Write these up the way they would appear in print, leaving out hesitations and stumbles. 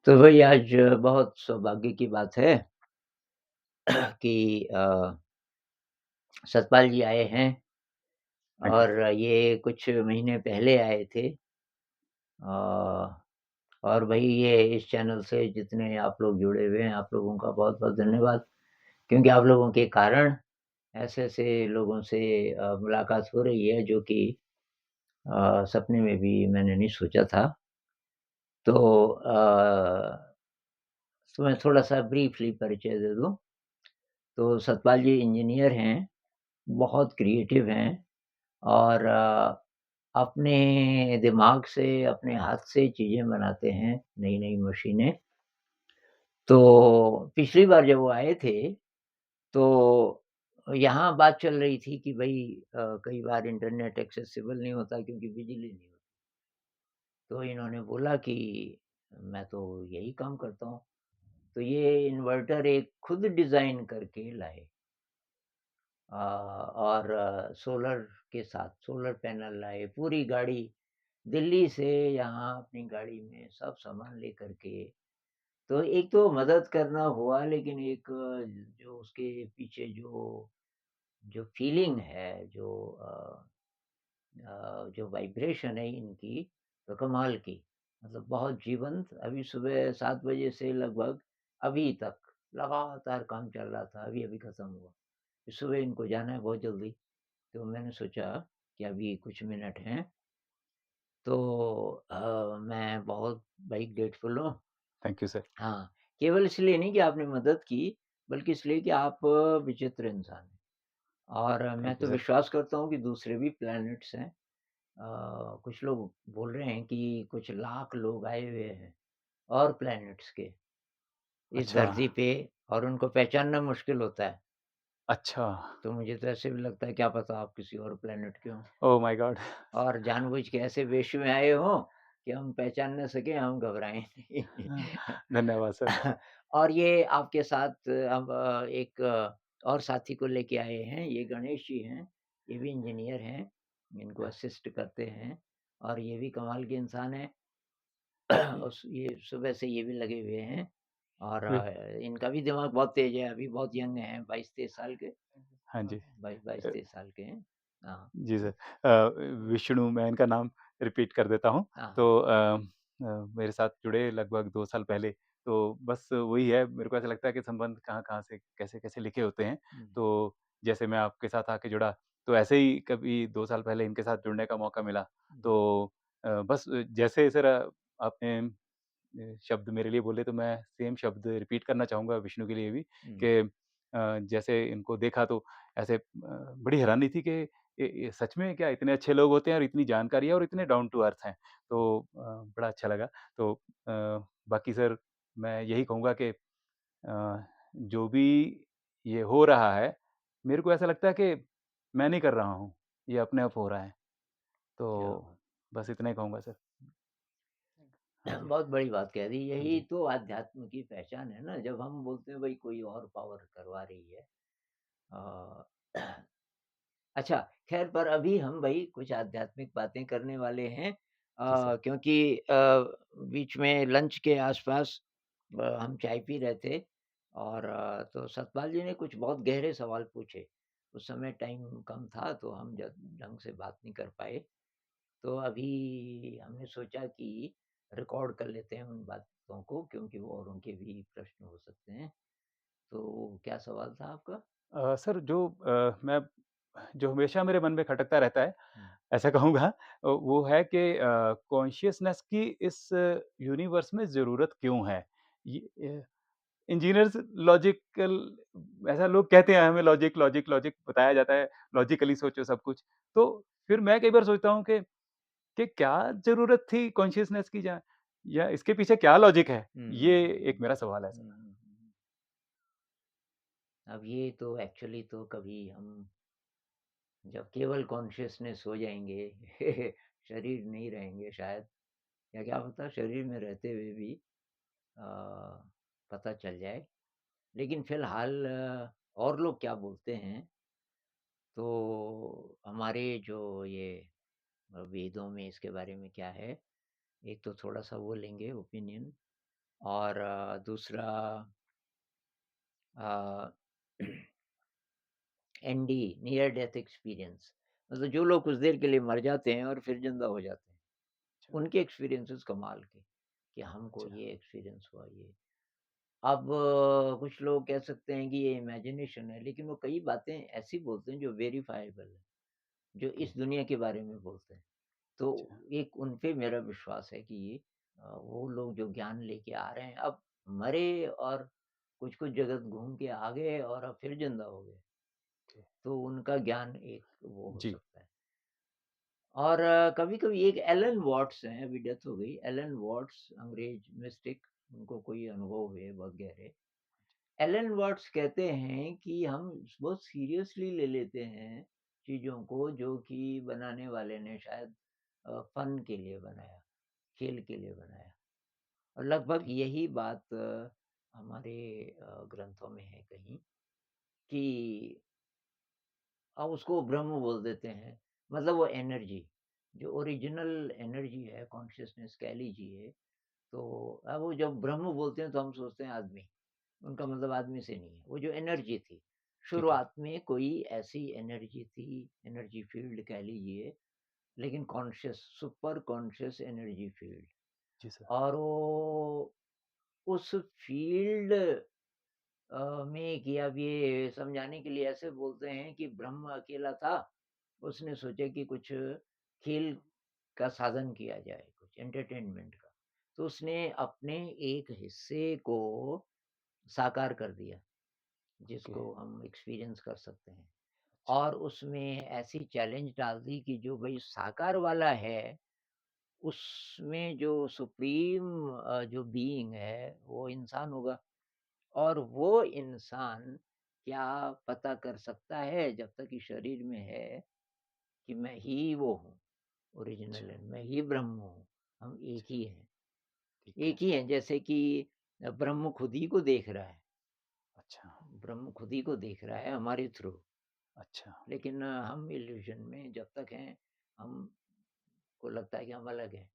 तो भई आज बहुत सौभाग्य की बात है कि सतपाल जी आए हैं थैंक यू। और ये कुछ महीने पहले आए थे। और भई ये इस चैनल से जितने आप लोग जुड़े हुए हैं, आप लोगों का बहुत-बहुत धन्यवाद। क्योंकि आप लोगों के कारण ऐसे-ऐसे लोगों से मुलाकात हो रही है जो कि सपने में भी मैंने नहीं सोचा था। तो मैं थोड़ा-सा ब्रीफली परिचय दे दूँ। तो सतपाल जी इंजीनियर हैं, बहुत क्रिएटिव हैं और अपने दिमाग से, अपने हाथ से चीज़ें बनाते हैं, नई-नई मशीनें। तो पिछली बार जब वो आए थे, तो यहाँ बात चल रही थी कि भई कई बार इंटरनेट एक्सेसिबल नहीं होता क्योंकि बिजली नहीं होती। तो इन्होंने बोला कि मैं तो यही काम करता हूँ। तो ये इन्वर्टर एक खुद डिज़ाइन करके लाए। और सोलर के साथ सोलर पैनल लाए, पूरी गाड़ी दिल्ली से यहाँ अपनी गाड़ी में सब सामान लेकर के। तो एक तो मदद करना हुआ लेकिन एक जो उसके पीछे जो फीलिंग है, जो वाइब्रेशन है इनकी, तो कमाल की। मतलब बहुत जीवंत। अभी सुबह 7 बजे से लगभग अभी तक लगातार काम चल रहा था, अभी-अभी खत्म हुआ। सुबह इनको जाना है बहुत जल्दी, तो मैंने सोचा कि अभी कुछ मिनट हैं, तो मैं बहुत भाई ग्रेटफुल हूँ। Thank you sir. हाँ, केवल इसलिए नहीं कि आपने मदद की, बल्कि इसलिए कि आप विचित्र इंसान हैं और मैं थैंक यू तो सर। विश्वास करता हूँ कि दूसरे भी प्लैनेट्स हैं। कुछ लोग बोल रहे हैं कि कुछ लाख लोग आए हुए हैं और प्लैनेट्स के इस अच्छा, धरती पे और उनको पहचानना मुश्किल होता है। अच्छा। तो मुझे तो ऐसे भी लगता है क्या पता आप किसी और प्लैनेट के हों। Oh my God! और जानबूझ के ऐसे वेश में आए हों कि हम पहचान ना सकें, हम घबराएँ नहीं। धन्यवाद सर। और ये आपके साथ अब एक और साथी को लेके आए हैं, ये गणेश जी हैं, ये भी इंजीनियर हैं, इनको असिस्ट करते हैं और ये भी कमाल के इंसान हैं। उस ये सुबह से ये भी लगे हुए हैं और वे इनका भी दिमाग बहुत तेज़ है, अभी बहुत यंग हैं, 22-23 साल के। हाँ जी। 22-23 साल के हैं। हाँ, जी सर। विष्णु मैं इनका नाम रिपीट कर देता हूँ। हाँ, हाँ। तो मेरे साथ जुड़े लगभग 2 साल पहले, तो बस वही है, मेरे को ऐसा लगता है कि संबंध कहाँ-कहाँ से, कैसे-कैसे लिखे होते हैं। हुँ, तो जैसे मैं आपके साथ आके जुड़ा, तो ऐसे ही कभी 2 साल पहले इनके साथ जुड़ने का मौका मिला। हुँ, तो बस जैसे सर आपने शब्द मेरे लिए बोले, तो मैं सेम शब्द रिपीट करना चाहूँगा विष्णु के लिए भी हुँ। कि जैसे इनको देखा तो ऐसे बड़ी हैरानी थी कि ये सच में क्या इतने अच्छे लोग होते हैं और इतनी जानकारी है और इतने डाउन टू अर्थ हैं। तो बड़ा अच्छा लगा। तो बाकी सर मैं यही कहूँगा कि जो भी ये हो रहा है, मेरे को ऐसा लगता है कि मैं नहीं कर रहा हूँ, ये अपने आप हो रहा है। क्या तो बात! बस इतना ही कहूँगा सर। हाँ जी। बहुत बड़ी बात कह दी। हाँ यही जी। तो अध्यात्म की पहचान है ना, जब हम बोलते हैं भई कोई और पावर करवा रही है। अ, अच्छा, ख़ैर पर अभी हम भई कुछ आध्यात्मिक बातें करने वाले हैं जी सर। क्योंकि बीच में लंच के आस-पास हम चाय पी रहे थे और तो सतपाल जी ने कुछ बहुत गहरे सवाल पूछे। उस समय टाइम कम था तो हम ज ढंग से बात नहीं कर पाए। तो अभी हमने सोचा कि रिकॉर्ड कर लेते हैं उन बातों को क्योंकि वो और उनके भी प्रश्न हो सकते हैं। तो क्या सवाल था आपका? सर मैं जो हमेशा मेरे मन में खटकता रहता है, हुँ, ऐसा कहूँगा वो है कि कॉन्शियसनेस की इस यूनिवर्स में ज़रूरत क्यों है? ये इंजीनियर्स लॉजिकल, ऐसा लोग कहते हैं, हमें लॉजिक बताया जाता है, लॉजिकली सोचो सब कुछ। तो फिर मैं कई बार सोचता हूँ कि क्या ज़रूरत थी कॉन्शियसनेस की, या इसके पीछे क्या लॉजिक है? हुँ, ये हुँ, एक मेरा सवाल है सर। हुँ, हुँ, हुँ। अब ये तो एक्चुअली तो कभी हम जब केवल कॉन्शियसनेस हो जाएँगे शरीर नहीं रहेंगे शायद या क्या पता शरीर में रहते हुए भी अ, पता चल जाए। लेकिन फ़िलहाल और लोग क्या बोलते हैं, तो हमारे जो ये वेदों में इसके बारे में क्या है, एक तो थोड़ा-सा वो लेंगे ओपिनियन और दूसरा अ, एनडी नियर डेथ एक्सपीरियंस, मतलब जो लोग कुछ देर के लिए मर जाते हैं और फिर ज़िंदा हो जाते हैं, अच्छा, उनके एक्सपीरियंसेस कमाल के, कि हमको अच्छा, ये एक्सपीरियंस हुआ ये। अब कुछ लोग कह सकते हैं कि ये इमेजिनेशन है, लेकिन वो कई बातें ऐसी बोलते हैं जो वेरिफाएबल है, जो ओके, इस दुनिया के बारे में बोलते हैं। तो अच्छा, एक उन पे मेरा विश्वास है कि वो लोग जो ज्ञान लेके आ रहे हैं, अब मरे और कुछ-कुछ जगत घूम के आ गए और अब फिर ज़िंदा हो गए, ओके। तो उनका ज्ञान एक वो हो जी, सकता है। और कभी-कभी एक एलन वॉट्स हैं, अभी डेथ हो गई, एलन वॉट्स अंग्रेज मिस्टिक, उनको कोई अनुभव हुए बहुत गहरे। एलन वॉट्स कहते हैं कि हम बहुत सीरियसली ले लेते हैं चीज़ों को जो कि बनाने वाले ने शायद फन के लिए बनाया, खेल के लिए बनाया। और लगभग ठीक, यही बात हमारे ग्रंथों में है कहीं कि उसको ब्रह्म बोल देते हैं। मतलब वो एनर्जी, जो ओरिजिनल एनर्जी है, कॉन्शसनेस कह लीजिए, तो वो जब ब्रह्म बोलते हैं तो हम सोचते हैं आदमी। उनका जी, मतलब आदमी से नहीं है, वो जो एनर्जी थी, ठीक है। शुरुआत में कोई ऐसी एनर्जी थी, एनर्जी फ़ील्ड कह लीजिए, लेकिन conscious, super conscious energy field. जी सर, और वो उस फ़ील्ड में कि अब ये समझाने के लिए ऐसे बोलते हैं कि ब्रह्म अकेला था, उसने सोचा कि कुछ खेल का साधन किया जाए, कुछ एंटरटेनमेंट का। तो उसने अपने एक हिस्से को साकार कर दिया। ओके, जिसको हम एक्सपीरियंस कर सकते हैं। अच्छा, और उसमें ऐसी चैलेंज डाल दी कि जो भई साकार वाला है, उसमें जो सुप्रीम जो बीइंग है, वो इंसान होगा और वो इंसान क्या पता कर सकता है जब तक कि शरीर में है कि मैं ही वो हूँ, ओरिजिनल अच्छा, है, मैं ही ब्रह्म हूँ, हम एक अच्छा, ही हैं। ठीक है। एक ही हैं जैसे कि ब्रह्म खुद ही को देख रहा है, अच्छा, ब्रह्म खुद ही को देख रहा है हमारे थ्रू। अच्छा, लेकिन हम इल्यूज़न में जब तक हैं, हमको लगता है कि हम अलग हैं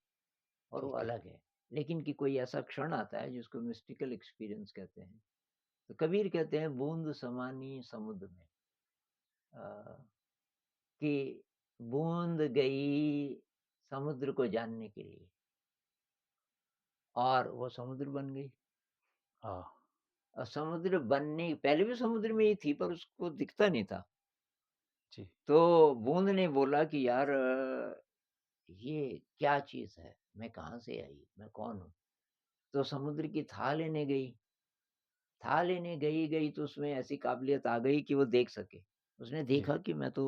और वो ठीक है। अलग है। लेकिन कि कोई ऐसा क्षण आता है जिसको मिस्टिकल एक्सपीरियंस कहते हैं। तो कबीर कहते हैं बूँद समानी समुद्र में, अ, कि बूँद गई समुद्र को जानने के लिए और वो समुद्र बन गई। हाँ, और समुद्र बनने पहले भी समुद्र में ही थी पर उसको दिखता नहीं था। जी, तो बूँद ने बोला कि यार ये क्या चीज़ है? मैं कहाँ से आई? मैं कौन हूँ? तो समुद्र की थाह लेने गई। थाह लेने गई तो उसमें ऐसी काबिलियत आ गई कि वो देख सके। उसने जी, देखा कि मैं तो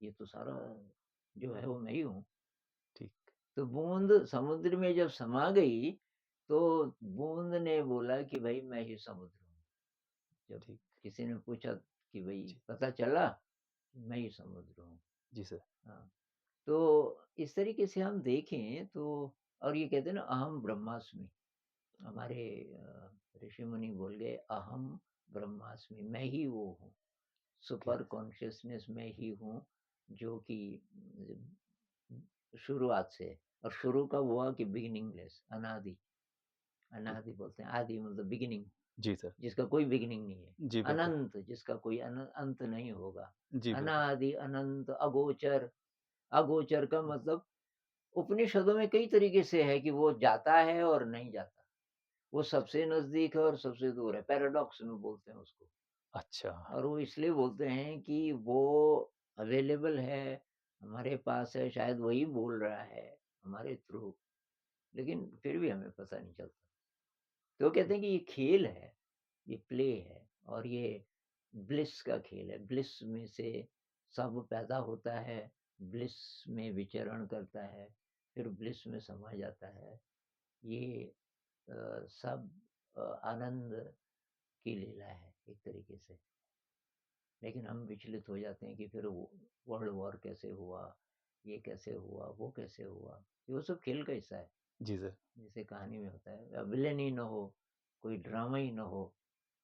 ये तो सारा जो है वो मैं ही हूँ। ठीक, तो बूँद समुद्र में जब समा गई, तो बूँद ने बोला कि भई मैं ही समुद्र हूँ। जब ठीक, किसी ने पूछा कि भई जी, पता चला? मैं ही समुद्र हूँ। जी सर, हाँ। तो इस तरीके से हम देखें तो और ये कहते हैं ना अहम ब्रह्मास्मि, हमारे ऋषि मुनि बोल गए अहम ब्रह्मास्मि, मैं ही वो हूँ, ओके, सुपर कॉन्शियसनेस मैं ही हूँ जो कि शुरुआत से है। और शुरू कब हुआ कि बिगिनिंगलेस, अनादि, ठीक, अनादि बोलते हैं, आदि मतलब बिगिनिंग, जी सर, जिसका कोई बिगिनिंग नहीं है। जी बिल्कुल, अनंत जिसका कोई अंत नहीं होगा। जी बिल्कुल, अनादि, अनंत, अगोचर, अगोचर का मतलब उपनिषदों में कई तरीके से है कि वो जाता है और नहीं जाता। वो अच्छा, सबसे नज़दीक है और सबसे दूर है, पैराडॉक्स में बोलते हैं उसको। अच्छा, और वो इसलिए बोलते हैं कि वो अवेलेबल है, हमारे पास है, शायद वही बोल रहा है हमारे थ्रू, लेकिन फिर भी हमें पता नहीं चलता। तो वो कहते ठीक, हैं कि ये खेल है, ये प्ले है और ये ब्लिस का खेल है। ब्लिस में से सब पैदा होता है, ब्लिस में विचरण करता है, फिर ब्लिस में समा जाता है। ये सब आनंद की लीला है एक तरीके से। लेकिन हम विचलित हो जाते हैं कि फिर वो वर्ल्ड वॉर कैसे हुआ, ये कैसे हुआ, वो कैसे हुआ? ये वो सब खेल का हिस्सा है, जी सर, जैसे कहानी में होता है। विलेन ही ना हो, कोई ड्रामा ही ना हो,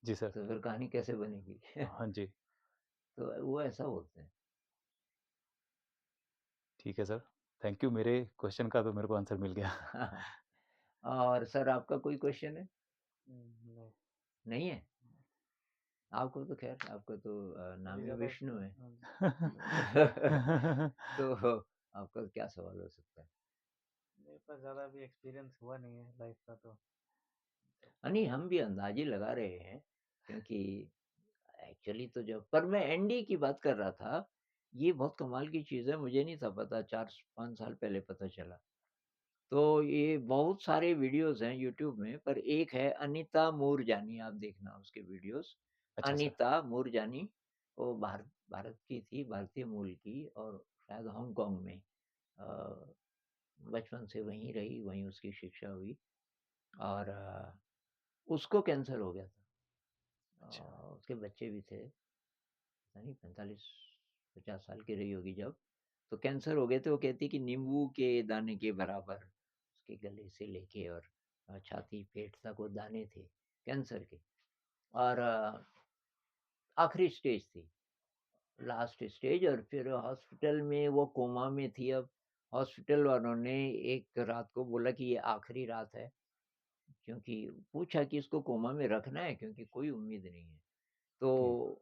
जी सर, तो फिर कहानी कैसे बनेगी? हाँ जी, तो वो ऐसा बोलते हैं। ठीक है सर, थैंक यू मेरे क्वेश्चन का तो मेरे को आंसर मिल गया। और सर आपका कोई क्वेश्चन है? नहीं। नहीं है? आपको तो ख़ैर आपका तो नाम मेरी ही ज़्यादा विष्णु है। हाँ जी। तो आपका क्या सवाल हो सकता है? मेरे पास ज़्यादा अभी एक्सपीरियंस हुआ नहीं है लाइफ़ का तो नहीं हम भी अंदाज़ ही लगा रहे हैं, क्योंकि एक्चुअली तो जब पर मैं एनडी की बात कर रहा था, ये बहुत कमाल की चीज़ है, मुझे नहीं था पता 4-5 साल पहले पता चला। तो ये बहुत सारे वीडियोज़ हैं यूट्यूब में, पर एक है अनीता मूरजानी, आप देखना उसके वीडियोज़। अच्छा सर। अनीता मूरजानी, वो भारत भारत की थी, भारतीय मूल की और शायद हांगकांग में अ, बचपन से वहीं रही, वहीं उसकी शिक्षा हुई और उसको कैंसर हो गया था। अच्छा, उसके बच्चे भी थे, पता नहीं 45-50 साल की रही होगी जब, तो कैंसर हो गए थे। वो कहती कि नींबू के दाने के बराबर उसके गले से लेके और छाती, पेट तक वो दाने थे कैंसर के और आखिरी स्टेज थी, लास्ट स्टेज और फिर हॉस्पिटल में वो कोमा में थी अब। हॉस्पिटल वालों ने एक रात को बोला कि ये आखिरी रात है, क्योंकि पूछा कि इसको कोमा में रखना है क्योंकि कोई उम्मीद नहीं है। ओके। तो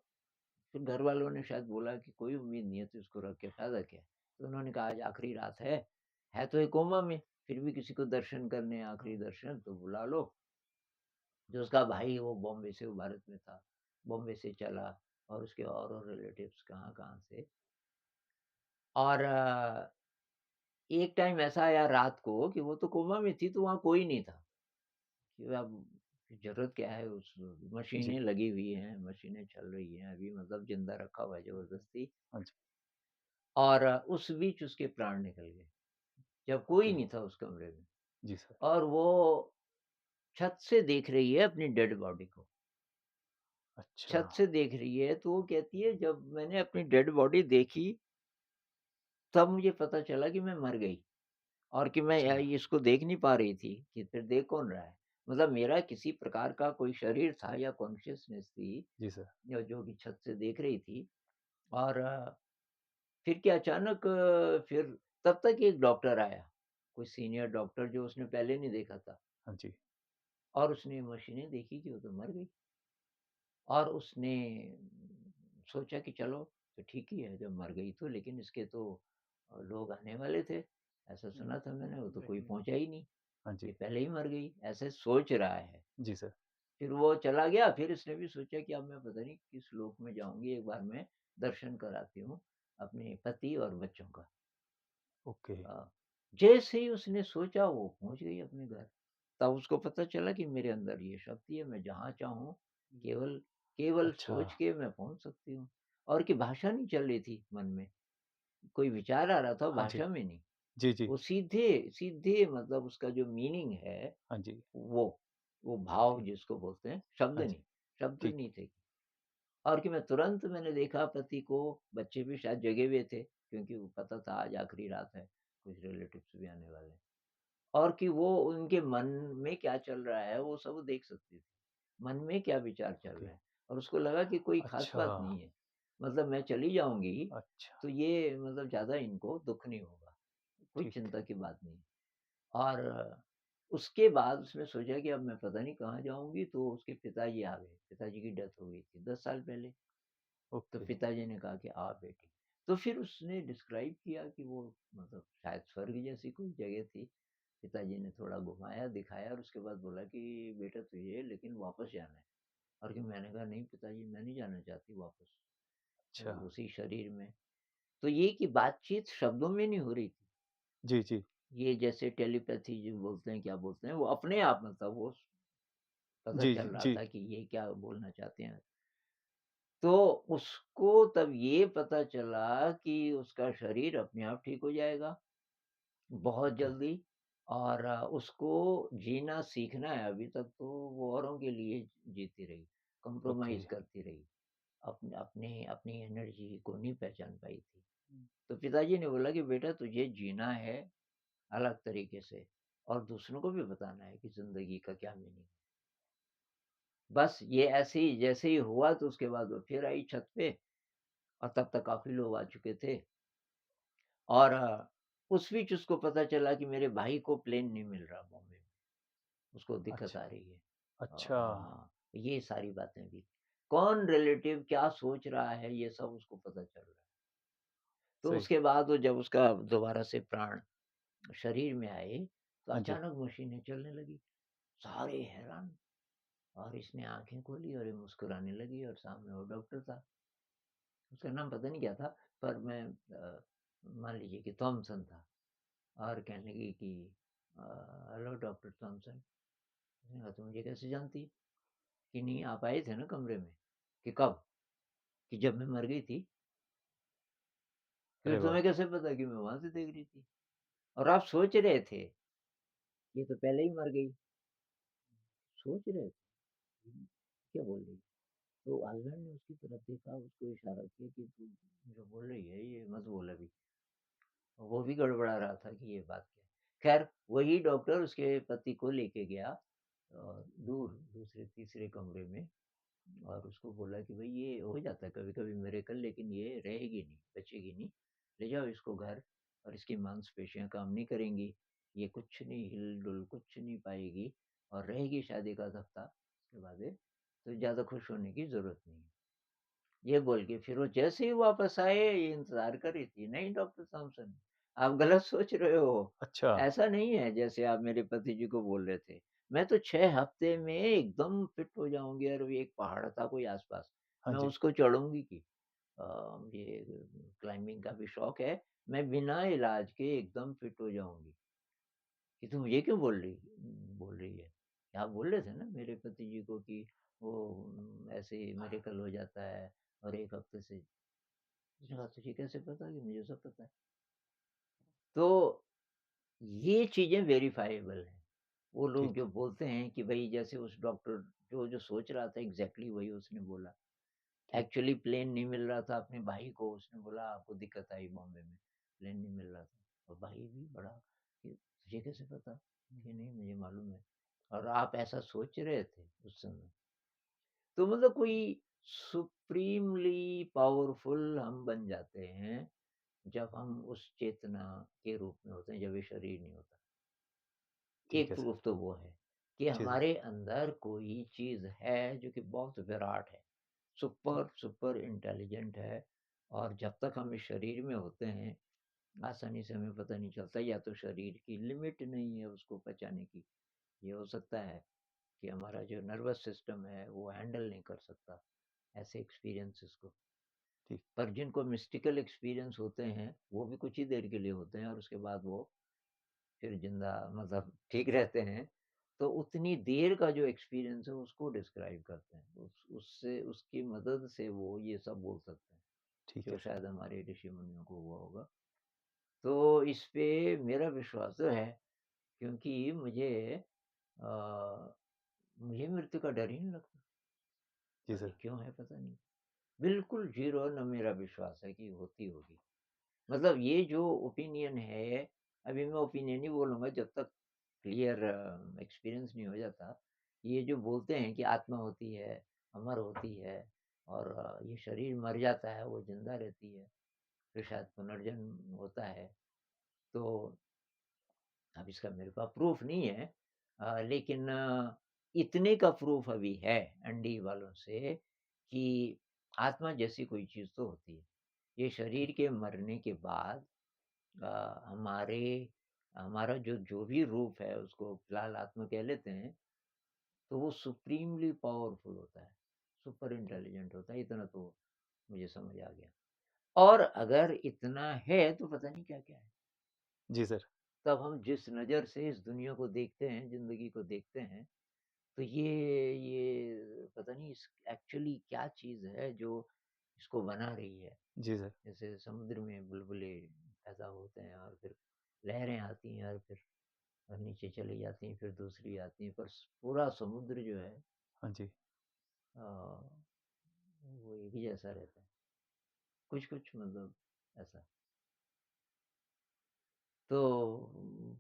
फिर घर वालों ने शायद बोला कि कोई उम्मीद नहीं है तो इसको रख के फ़ायदा क्या है? तो उन्होंने कहा आज आखिरी रात है तो ये कोमा में, फिर भी किसी को दर्शन करने हैं आखिरी हाँ, दर्शन तो बुला लो। जो उसका भाई वो बॉम्बे से वो भारत में था, बॉम्बे से चला और उसके और रिलेटिव्स कहाँ-कहाँ से और एक टाइम ऐसा आया रात को कि वो तो कोमा में थी तो वहाँ कोई नहीं था, कि अब ज़रूरत क्या है उस जी। मशीनें लगी हुई हैं, मशीनें चल रही हैं, अभी मतलब ज़िंदा रखा हुआ है ज़बरदस्ती हाँ जी। और उस बीच उसके प्राण निकल गए, जब कोई ओके। नहीं था उस कमरे में जी सर। और वो छत से देख रही है अपनी डेड बॉडी को। अच्छा, छत से देख रही है तो वो कहती है जब मैंने अपनी डेड बॉडी देखी, तब मुझे पता चला कि मैं मर गई और कि मैं अच्छा। इसको देख नहीं पा रही थी कि फिर देख कौन रहा है। मतलब मेरा किसी प्रकार का कोई शरीर था या कॉन्शसनेस थी, जी सर। या जो कि छत से देख रही थी और फिर क्या अचानक फिर तब तक एक डॉक्टर आया, कोई सीनियर डॉक्टर जो उसने पहले नहीं देखा था हाँ जी। और उसने मशीनें देखी कि वो तो मर गई और उसने सोचा कि चलो तो ठीक ही है जब मर गई तो, लेकिन इसके तो लोग आने वाले थे, ऐसा हुँ, सुना था मैंने, वो तो कोई देखने पहुँचा ही नहीं, हाँ ये जी। पहले ही मर गई, ऐसे सोच रहा है। जी सर। फिर वो चला गया, फिर इसने भी सोचा कि अब मैं पता नहीं किस लोक में जाऊँगी, एक बार मैं दर्शन कराती हूँ अपने पति और बच्चों का। ओके। अ, जैसे ही उसने सोचा वो पहुँच गई अपने घर। तब उसको पता चला कि मेरे अंदर ये शक्ति है, मैं जहाँ चाहूँ जी, केवल केवल अच्छा। सोच के मैं पहुँच सकती हूँ। और कि भाषा नहीं चल रही थी मन में, कोई विचार आ रहा था हाँ जी। भाषा में नहीं। जी, जी। वो सीधे सीधे मतलब उसका जो मीनिंग है हाँ जी। वो, वो भाव ओके। जिसको बोलते हैं, शब्द हाँ जी। नहीं, शब्द ठीक। नहीं थे। और कि मैं तुरंत मैंने देखा पति को, बच्चे भी शायद जगे हुए थे, क्योंकि वो पता था आज आखिरी रात है, कुछ रिलेटिव्स भी आने वाले हैं। और कि वो उनके मन में क्या चल रहा है, वो सब वो देख सकती थी। मन में क्या विचार चल ओके। रहे हैं और उसको लगा कि कोई ख़ास अच्छा, बात नहीं है। मतलब मैं चली जाऊँगी, अच्छा। तो ये मतलब ज़्यादा इनको दुःख नहीं होगा, कोई ठीक। चिंता की बात नहीं। और उसके बाद उसने सोचा कि अब मैं पता नहीं कहाँ जाऊँगी, तो उसके पिताजी आ गए। पिताजी की डेथ हो गई थी 10 साल पहले। तो ओके। पिताजी ने कहा कि आ बेटी। तो फिर उसने डिस्क्राइब किया कि वो मतलब शायद स्वर्ग जैसी कोई जगह थी। पिताजी ने थोड़ा घुमाया, दिखाया और उसके बाद बोला कि बेटा तुझे लेकिन वापस जाना है। और कि मैंने कहा नहीं पिताजी मैं नहीं जाना चाहती वापस, अच्छा। उसी शरीर में। तो ये कि बातचीत शब्दों में नहीं हो रही थी। जी, जी। ये जैसे टेलीपैथी जो बोलते हैं, क्या बोलते हैं, वो अपने आप मतलब वो पता जी, चल जी, रहा जी। था कि ये क्या बोलना चाहते हैं। तो उसको तब ये पता चला कि उसका शरीर अपने आप ठीक हो जाएगा, बहुत ओके, जल्दी और उसको जीना सीखना है। अभी तक तो वो औरों के लिए जीती रही, ओके। कॉम्प्रोमाइज़ करती रही, अपनी एनर्जी को नहीं पहचान पाई थी। हुँ, तो पिताजी ने बोला कि बेटा तुझे जीना है अलग तरीके से और दूसरों को भी बताना है कि ज़िंदगी का क्या मीनिंग है। बस ये ऐसे ही जैसे ही हुआ तो उसके बाद वो फिर आई छत पे और तब तक काफ़ी लोग आ चुके थे और उस बीच उसको पता चला कि मेरे भाई को प्लेन नहीं मिल रहा बॉम्बे में। उसको दिक्कत अच्छा, आ रही है। अच्छा, हाँ, ये सारी बातें भी। कौन रिलेटिव क्या सोच रहा है, ये सब उसको पता चल रहा है। तो सही। उसके बाद वो जब उसका दोबारा से प्राण शरीर में आए, तो हाँ जी, अचानक मशीनें चलने लगी। सारे हैरान, और इसने आँखें खोली और ये मुस्कुराने लगी, और सामने वो डॉक्टर था। उसका नाम पता नहीं क्या था, पर मैं मान लीजिए कि थॉमसन था। और कहने लगी कि अ, हेलो डॉक्टर थॉमसन। मैंने कहा, तुम मुझे कैसे जानती? कि नहीं, आप आए थे ना कमरे में। कि कब? कि जब मैं मर गई थी। अरे फिर बाप तुम्हें कैसे पता? कि मैं वहाँ से देख रही थी और आप सोच रहे थे, ये तो पहले ही मर गई। सोच रहे थे, क्या बोल रही है? तो हस्बैंड ने उसकी तरफ देखा, उसको इशारा किया कि तू जो बोल रही है ये मत बोल अभी। वो भी गड़बड़ा रहा था कि ये बात क्या है। खैर वही डॉक्टर उसके पति को लेके गया दूर दूसरे तीसरे कमरे में, और उसको बोला कि भाई ये हो जाता है कभी-कभी मिरेकल, लेकिन ये रहेगी नहीं, बचेगी नहीं। ले जाओ इसको घर, और इसकी मांसपेशियाँ काम नहीं करेंगी। ये कुछ नहीं हिल-डुल कुछ नहीं पाएगी, और रहेगी शायद 1 आध हफ्ता, उसके बाद ये तो ज़्यादा खुश होने की ज़रूरत नहीं है। ये बोल के फिर वो जैसे ही वापस आए, ये इंतज़ार कर रही थी, नहीं डॉक्टर थॉमसन, आप गलत सोच रहे हो। अच्छा, ऐसा नहीं है जैसे आप मेरे पति जी को बोल रहे थे। मैं तो 6 हफ्ते में एकदम फिट हो जाऊँगी, और एक पहाड़ था कोई आस-पास, हाँ मैं जी, उसको चढ़ूँगी कि मुझे क्लाइंबिंग का भी शौक है, मैं बिना इलाज के एकदम फिट हो जाऊँगी। कि तुम ये क्यों बोल रही है? आप बोल रहे थे ना मेरे पति जी को कि वो ऐसे ही मिरेकल हो जाता है, और 1 हफ्ते से। उसने कहा, तुझे कैसे पता? कि मुझे सब पता है। तो ये चीज़ें वेरिफ़ाएबल हैं। वो लोग ठीक, जो बोलते हैं कि भई जैसे उस डॉक्टर जो सोच रहा था एग्ज़ैक्टली वही उसने बोला। ठीक, एक्चुअली प्लेन नहीं मिल रहा था अपने भाई को, उसने बोला आपको दिक्कत आई बॉम्बे में, प्लेन नहीं मिल रहा था। और भाई भी बड़ा कि तुझे कैसे पता? कि नहीं मुझे मालूम है, और आप ऐसा सोच रहे थे उस समय। तो मतलब कोई सुप्रीमली पावरफुल हम बन जाते हैं, जब हम उस चेतना के रूप में होते हैं, जब ये शरीर नहीं होता। ठीक एक है सर। प्रूफ तो वो है कि जी सर, हमारे अंदर कोई चीज़ है जो कि बहुत विराट है, ठीक, सुपर सुपर इंटेलिजेंट है, और जब तक हम इस शरीर में होते हैं, आसानी से हमें पता नहीं चलता, या तो शरीर की लिमिट नहीं है उसको पचाने की। ये हो सकता है कि हमारा जो नर्वस सिस्टम है वो हैंडल नहीं कर सकता ऐसे एक्सपीरियंसेस को। ठीक, पर जिनको मिस्टिकल एक्सपीरियंस होते हैं, वो भी कुछ ही देर के लिए होते हैं, और उसके बाद वो फिर ज़िंदा मतलब ठीक रहते हैं। तो उतनी देर का जो एक्सपीरियंस है उसको डिस्क्राइब करते हैं। उससे उसकी मदद से वो ये सब बोल सकते हैं, ठीक जो है सर। शायद हमारे ऋषि-मुनियों को हुआ होगा। तो इस पे मेरा विश्वास तो है, क्योंकि अ, मुझे मृत्यु का डर ही नहीं लगता। जी पता सर, नहीं क्यों है, पता नहीं। बिल्कुल ज़ीरो ना मेरा विश्वास है कि होती होगी। मतलब ये जो ओपिनियन है, अभी मैं ओपिनियन ही बोलूँगा जब तक क्लियर एक्सपीरियंस नहीं हो जाता। ये जो बोलते हैं कि आत्मा होती है, अमर होती है, और ये शरीर मर जाता है, वो ज़िंदा रहती है, फिर शायद पुनर्जन्म होता है। तो अब इसका मेरे पास प्रूफ़ नहीं है, लेकिन इतने का प्रूफ़ अभी है एनडी वालों से कि आत्मा जैसी कोई चीज़ तो होती है। ये ठीक, शरीर के मरने के बाद हमारे हमारा जो जो भी रूप है उसको फिलहाल आत्मा कह लेते हैं, तो वो सुप्रीमली पावरफुल होता है, सुपर इंटेलिजेंट होता है, इतना तो मुझे समझ आ गया। और अगर इतना है तो पता नहीं क्या-क्या है। जी सर, तब हम जिस नज़र से इस दुनिया को देखते हैं, ज़िंदगी को देखते हैं, तो ये पता नहीं इस एक्चुअली क्या चीज़ है जो इसको बना रही है। जी सर, जैसे समुद्र में बुलबुले पैदा होते हैं, और फिर लहरें आती हैं, और फिर नीचे चली जाती हैं, फिर दूसरी आती हैं, पर पूरा समुद्र जो है हाँ जी, अ, वो एक ही जैसा रहता है। कुछ-कुछ मतलब ऐसा। तो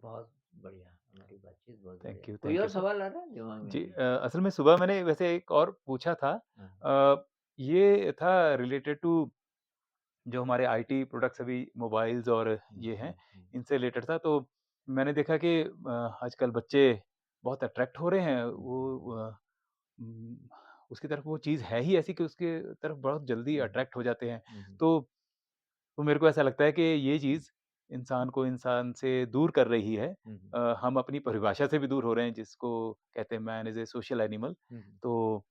बहुत बढ़िया, हमारी बातचीत बहुत बढ़िया। कोई थैंक और यू सर। सवाल आ रहा है दिमाग में जी अभी? असल में सुबह मैंने वैसे एक और पूछा था हाँ। ये था रिलेटेड टू जो हमारे आईटी प्रोडक्ट्स अभी मोबाइल्स और हुँ, ये हैं, हुँ, हुँ। इनसे रिलेटेड था। तो मैंने देखा कि आजकल बच्चे बहुत अट्रैक्ट हो रहे हैं, वो उम, उसकी तरफ वो चीज़ है ही ऐसी कि उसके तरफ बहुत जल्दी हुँ, अट्रैक्ट हो जाते हैं। हुँ, हुँ, तो मेरे को ऐसा लगता है कि ये चीज़ इंसान को इंसान से दूर कर रही है। हुँ, हुँ, हम अपनी परिभाषा से भी दूर हो रहे हैं जिसको कहते हैं man is a social animal. हुँ, हुँ। तो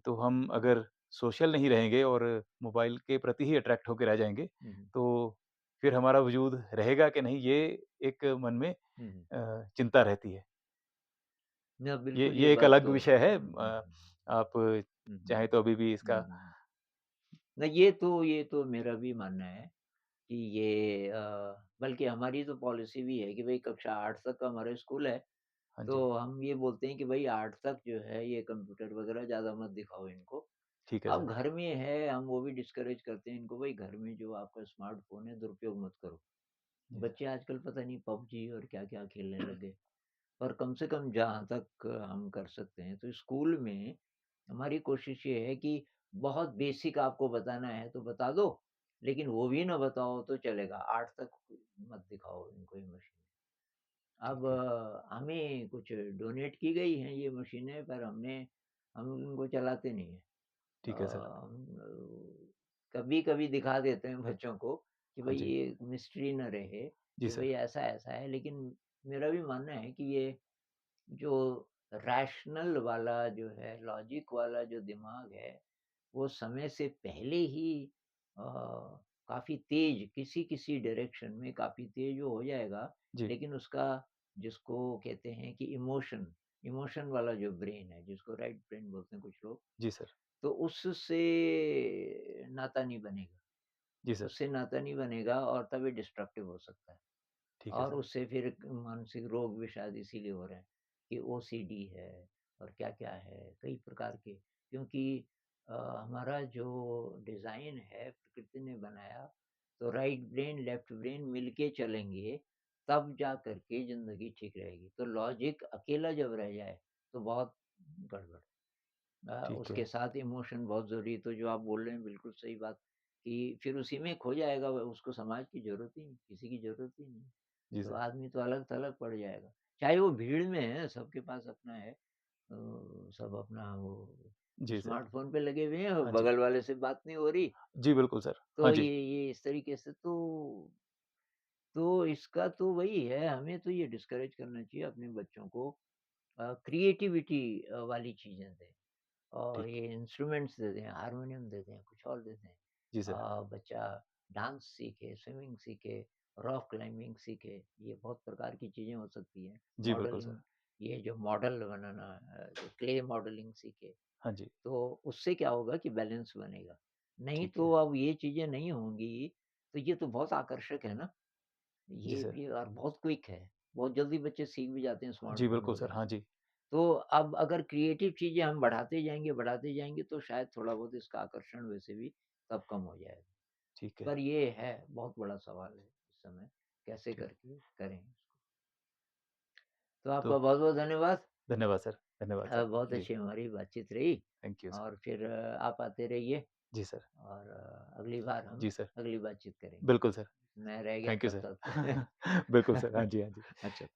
तो हम अगर सोशल नहीं रहेंगे और मोबाइल के प्रति ही अट्रैक्ट होके रह जाएँगे, हुँ, हुँ, तो फिर हमारा वजूद रहेगा कि नहीं, ये एक मन में हुँ, हुँ। चिंता रहती है। ना ये बिल्कुल ये ये एक बात अलग तो विषय है। आप हुँ, हुँ, चाहें तो अभी भी हुँ, इसका हुँ। ना ये तो मेरा भी मानना है कि ये बल्कि हमारी तो पॉलिसी भी है कि भई कक्षा 8 तक का हमारा स्कूल है, हाँ जी, तो हम ये बोलते हैं कि भई 8 तक जो है ये कंप्यूटर वगैरह ज़्यादा मत दिखाओ इनको। ठीक है अब सर। घर में है हम वो भी डिस्करेज करते हैं इनको भई घर में जो आपका स्मार्टफ़ोन है दुरुपयोग मत करो। जी बच्चे सर। आजकल पता नहीं पबजी और क्या-क्या खेलने लग गए। पर कम से कम जहाँ तक हम कर सकते हैं, तो स्कूल में हमारी कोशिश ये है कि बहुत बेसिक आपको बताना है तो बता दो, लेकिन वो भी ना बताओ तो चलेगा, 8 तक मत दिखाओ इनको ये मशीन। अब ठीक है, हमें कुछ डोनेट की गई हैं ये मशीनें पर हम उनको चलाते नहीं हैं। ठीक है सर। हम कभी-कभी दिखा देते हैं बच्चों को कि हाँ भई जी। ये मिस्ट्री ना रहे, जी कि सर। भई ऐसा-ऐसा है। लेकिन मेरा भी मानना है कि ये जो रैशनल वाला जो है, लॉजिक वाला जो दिमाग है, वो समय से पहले ही काफ़ी तेज़ किसी-किसी डायरेक्शन में काफ़ी तेज़ वो हो जाएगा, जी। लेकिन उसका जिसको कहते हैं कि इमोशन वाला जो ब्रेन है, जिसको राइट ब्रेन बोलते हैं कुछ लोग, जी सर। तो उससे नाता नहीं बनेगा। जी सर। उससे नाता नहीं बनेगा और तब ये डिस्ट्रक्टिव हो सकता है। ठीक है और सर। उससे फिर मानसिक रोग भी शायद इसीलिए हो रहे हैं कि ओसीडी है और क्या-क्या है, कई प्रकार के क्योंकि हमारा जो डिज़ाइन है प्रकृति ने बनाया, तो राइट ब्रेन, लेफ्ट ब्रेन मिलके चलेंगे, तब जा कर के ज़िंदगी ठीक रहेगी। तो लॉजिक अकेला जब रह जाए, तो बहुत गड़बड़। ठीक उसके है। साथ इमोशन बहुत ज़रूरी है, तो जो आप बोल रहे हैं बिल्कुल सही बात कि फिर उसी में खो जाएगा वो, उसको समाज की ज़रूरत ही नहीं, किसी की ज़रूरत ही नहीं। जी तो सर। आदमी तो अलग-थलग पड़ जाएगा। चाहे वो भीड़ में है, सबके पास अपना है। सब अपना वो जी सर। स्मार्टफ़ोन पे लगे हुए हैं और हाँ जी। बगल वाले से बात नहीं हो रही। जी, बिल्कुल सर। हाँ तो जी। ये इस तरीके से तो इसका तो वही है, हमें तो ये डिस्करेज करना चाहिए अपने बच्चों को क्रिएटिविटी वाली चीज़ें दें। और ठीक। ये इंस्ट्रूमेंट्स दे दें, हारमोनियम दे दें, कुछ और दे दें। जी सर। बच्चा डांस सीखे, स्विमिंग सीखे, रॉक क्लाइंबिंग सीखे, ये बहुत प्रकार की चीज़ें हो सकती हैं। जी, बिल्कुल सर। मॉडलिंग, ये जो मॉडल बनाना जो क्ले मॉडलिंग सीखे, हाँ जी। तो उससे क्या होगा कि बैलेंस बनेगा। नहीं ठीक तो है। अब ये चीज़ें नहीं होंगी, तो ये तो बहुत आकर्षक है ना, जी सर। ये और बहुत क्विक है। बहुत जल्दी बच्चे सीख भी जाते हैं जी, स्मार्टफ़ोन बिल्कुल सर। वगैरह हाँ में। जी। तो अब अगर क्रिएटिव चीज़ें हम बढ़ाते जाएँगे तो शायद थोड़ा बहुत इसका आकर्षण वैसे भी तब कम हो जाएगा। ठीक है। पर ये है बहुत बड़ा सवाल है इस समय, कैसे ठीक। करके करें इसको। तो तो आपका बहुत-बहुत धन्यवाद। धन्यवाद सर। धन्यवाद सर। बहुत जी, अच्छी हमारी बातचीत रही थैंक यू सर। और फिर आप आते रहिए जी सर। और अगली बार हम जी सर। अगली बातचीत करेंगे। बिल्कुल सर। मैं रह गया थैंक यू तब सर। तक। बिल्कुल सर। हाँ जी, हाँ जी। अच्छा।